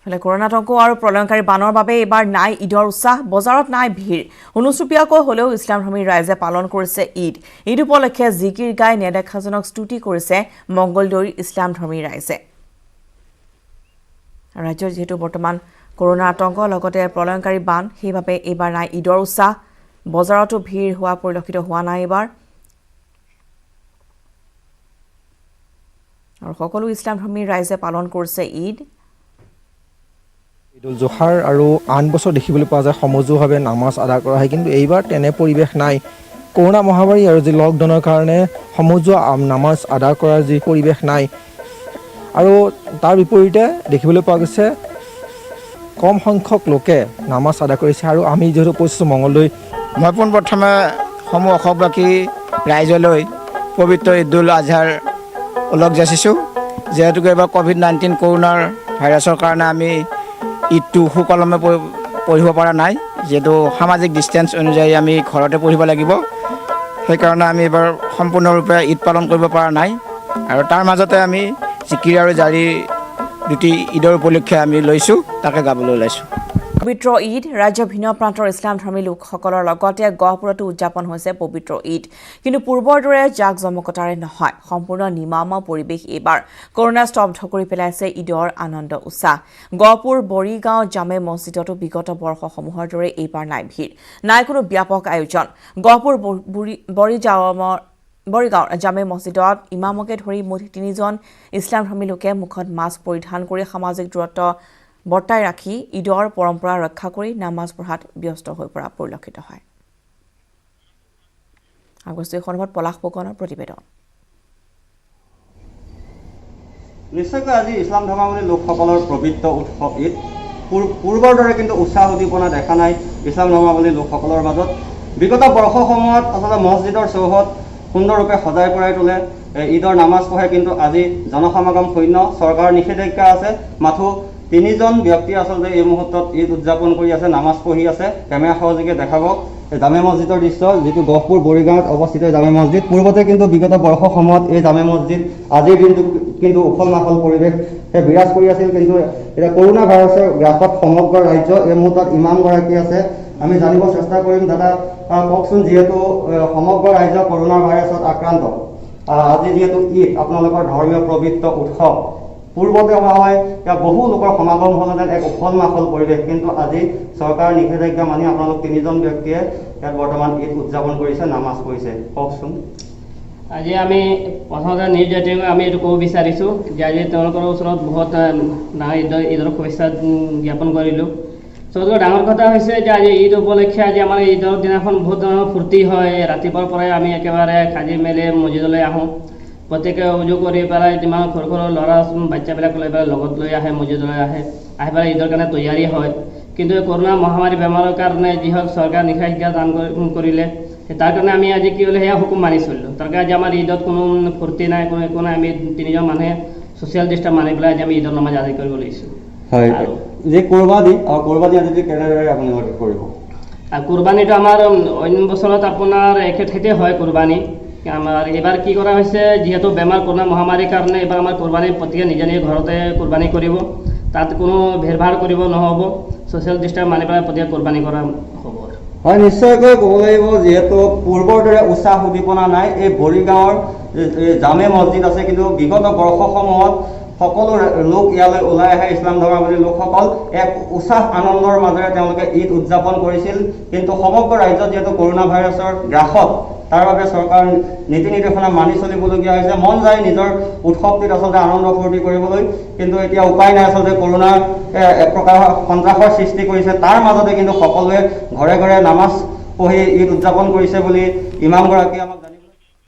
corona আতংক আৰু প্ৰলয়ংকাৰী বানৰ বাবে এবাৰ নাই ঈদৰ উৎসাহ বজাৰত নাই ভিৰ অনুচুপীয়াকৈ হলেও ইছলামধৰ্মী ৰাইজে পালন কৰিছে ঈদ উপলক্ষে জিকিৰ গাই নেদেখাজনক স্তুতি কৰিছে মংগলদৈৰ ইছলামধৰ্মী ৰাইজে ৰাজ্যৰ যেহেতু বৰ্তমান কৰোনা আতংক লগতে প্ৰলয়ংকাৰী বান সেইভাবে এবাৰ নাই ঈদৰ উৎসাহ বজাৰতো ভিৰ হোৱা পৰিলক্ষিত হোৱা নাই এবাৰ আৰু সকলো ইছলামধৰ্মী ৰাইজে পালন কৰিছে ঈদ ঈদুল জোহাৰ আৰু আন বছৰ দেখিবলৈ পোৱা যায় সমজুভাৱে নামাজ আদা কৰা হয় কিন্তু এইবাৰ তেনে পৰিৱেশ নাই কৰোনা মহামাৰী আৰু যি লকডাউনৰ কাৰণে সমজুৱা নামাজ আদা কৰাৰ যি পৰিৱেশ নাই আৰু তাৰ বিপৰীতে দেখিবলৈ পোৱা গৈছে কম সংখ্যক লোকে নামাজ আদা কৰিছে আৰু আমি যেহেতু উপস্থিত মংগলদৈ মই পোনপ্ৰথমে সমূহ অসমবাসী ৰাইজলৈ পবিত্ৰ ঈদুল আজহাৰ ওলগ যাচিছোঁ যিহেতু এইবাৰ কোভিড-19 কৰোনাৰ ভাইৰাছৰ কাৰণে আমি ঈদটো সুকলমে পঢ়িব পৰা নাই যেহেতু সামাজিক ডিষ্টেন্স অনুযায়ী আমি ঘৰতে পঢ়িব লাগিব সেইকাৰণে আমি এবাৰ সম্পূৰ্ণৰূপে ঈদ পালন কৰিব পৰা নাই আৰু তাৰ মাজতে আমি জিকিৰ আৰু জাৰি দুটি ঈদৰ উপলক্ষে আমি লৈছোঁ তাকে গাবলৈ ওলাইছোঁ পবিত্ৰ ঈদ ৰাজ্যৰ ভিন্ন প্ৰান্তৰ ইছলামধৰ্মী লোকসকলৰ লগতে গহপুৰতো উদযাপন হৈছে পবিত্ৰ ঈদ কিন্তু পূৰ্বৰ দৰে জাকজমকতাৰে নহয় সম্পূৰ্ণ নিমামা পৰিৱেশ এইবাৰ কৰোনা স্তব্ধ কৰি পেলাইছে ঈদৰ আনন্দ উৎসাহ গহপুৰ বৰিগাঁও জামে মছজিদতো বিগত বৰ্ষসমূহৰ দৰে এইবাৰ নাই ভিৰ নাই কোনো ব্যাপক আয়োজন গহপুৰ বৰিগাঁও জামে মছজিদত ইমামকে ধৰি মুঠ 3জন ইছলামধৰ্মী লোকে মুখত মাস্ক পৰিধান কৰি সামাজিক দূৰত্ব বৰ্তাই ৰাখি ঈদৰ পৰম্পৰা ৰক্ষা কৰি নামাজ পঢ়াত ব্যস্ত হৈ পৰা পৰিলক্ষিত হয় আগষ্ট সন্দৰ্ভত পলাশ ফুকনৰ প্ৰতিবেদন নিশ্চয়কৈ আজি ইছলাম ধৰ্মাৱলম্বী লোকসকলৰ পবিত্ৰ উৎসৱ ঈদ পূৰ্বৰ দৰে কিন্তু উৎসাহ উদ্দীপনা দেখা নাই ইছলাম ধৰ্মাৱলম্বী লোকসকলৰ মাজত বিগত বৰ্ষসমূহত আচলতে মছজিদৰ চৌহদ সুন্দৰৰূপে সজাই পৰাই তোলে ঈদৰ নামাজ পঢ়ে কিন্তু আজি জনসমাগম শূন্য চৰকাৰৰ নিষেধাজ্ঞা আছে মাথো 3জন ব্যক্তি আচলতে এই মুহূৰ্তত ঈদ উদযাপন কৰি আছে নামাজ পঢ়ি আছে কেমেৰা সহযোগে দেখাব জামে মছজিদৰ দৃশ্য যিটো গহপুৰ বৰিগাঁৱত অৱস্থিত জামে মছজিদ পূৰ্বতে কিন্তু বিগত বৰ্ষসমূহত এই জামে মছজিদ আজিৰ দিনটো কিন্তু উখল মাখল পৰিৱেশ বিৰাজ কৰি আছিল কিন্তু এতিয়া কৰোনা ভাইৰাছৰ গ্ৰাসত সমগ্ৰ ৰাজ্য এই মুহূৰ্তত ইমামগৰাকী আছে আমি জানিব চেষ্টা কৰিম দাদা কওকচোন যিহেতু সমগ্ৰ ৰাজ্য কৰোনা ভাইৰাছত আক্ৰান্ত আজি যিহেতু ঈদ আপোনালোকৰ ধৰ্মীয় পবিত্ৰ উৎসৱ পূৰ্বতে হয় বহু লোকৰ সমাগম হ'লহেঁতেন এক উখল মাখল পৰিৱেশ কিন্তু আজি চৰকাৰৰ নিষেধাজ্ঞা মানি আপোনালোক 3জন ব্যক্তিয়ে ইয়াত বৰ্তমান ঈদ উদযাপন কৰিছে নামাজ পঢ়িছে কওকচোন আজি আমি প্ৰথমতে নিউজ জাতিক আমি এইটো ক'ব বিচাৰিছোঁ যে আজি তেওঁলোকৰ ওচৰত বহুত ঈদৰ শুভেচ্ছা জ্ঞাপন কৰিলোঁ চবতকৈ ডাঙৰ কথা হৈছে যে আজি ঈদ উপলক্ষে আজি আমাৰ ঈদৰ দিনাখন বহুত ধৰণৰ ফূৰ্তি হয় ৰাতিপুৱাৰ পৰাই আমি একেবাৰে সাজি মেলি মছজিদলৈ আহোঁ প্ৰত্যেকে উজু কৰি পেলাই যিমান সৰু সৰু ল'ৰা বাচ্চাবিলাক লৈ পেলাই লগত লৈ আহে মছজিদলৈ আহি পেলাই ঈদৰ কাৰণে তৈয়াৰী হয় কিন্তু এই কৰোনা মহামাৰী বেমাৰৰ কাৰণে যি হওক চৰকাৰ নিষেধাজ্ঞা দান কৰিলে তাৰ কাৰণে আমি আজি কি হ'লে সেয়া হুকুম মানি চলিলোঁ তাৰ কাৰণে আজি আমাৰ ঈদত কোনো ফূৰ্তি নাই কোনো একো নাই আমি 3জন মানুহে ছ'চিয়েল ডিষ্টেন্স মানি পেলাই আজি আমি ঈদৰ নামাজ আদায় কৰিব লাগিছোঁ হয় যে কোৰবানী আজি কেনেদৰে আপোনালোকে কৰিব কোৰবানীটো আমাৰ অন্য বছৰত আপোনাৰ একেঠাইতে হয় কোৰবানী আমাৰ এবাৰ কি কৰা হৈছে যেহেতু বেমাৰ কৰোনা মহামাৰীৰ কাৰণে এবাৰ আমাৰ কোৰবানী প্ৰত্যেকে নিজে নিজে ঘৰতে কোৰবানী কৰিব তাত কোনো ভেৰভাৰ কৰিব নহ'ব ছ'চিয়েল ডিষ্টেন্স মানি পেলাই প্ৰত্যেকে কোৰবানী কৰা হ'ব হয় নিশ্চয়কৈ ক'ব লাগিব যিহেতু পূৰ্বৰ দৰে উৎসাহ উদ্দীপনা নাই এই বৰিগাঁৱৰ জামে মছজিদ আছে কিন্তু বিগত বৰ্ষসমূহত সকলো লোক ইয়ালৈ ওলাই আহে ইছলাম ধৰ্মাৱলম্বী লোকসকল এক উৎসাহ আনন্দৰ মাজেৰে তেওঁলোকে ঈদ উদযাপন কৰিছিল কিন্তু সমগ্ৰ ৰাজ্যত যিহেতু কৰোনা ভাইৰাছৰ গ্ৰাসত তাৰ বাবে চৰকাৰ নীতি নিৰ্দেশনা মানি চলিবলগীয়া হৈছে মন যায় নিজৰ উৎসৱটিত আচলতে আনন্দ ফূৰ্তি কৰিবলৈ কিন্তু এতিয়া উপায় নাই আচলতে কৰোনাৰ এক প্ৰকাৰ সন্ত্ৰাসৰ সৃষ্টি কৰিছে তাৰ মাজতে কিন্তু সকলোৱে ঘৰে ঘৰে নামাজ পঢ়ি ঈদ উদযাপন কৰিছে বুলি ইমামগৰাকীয়ে আমাক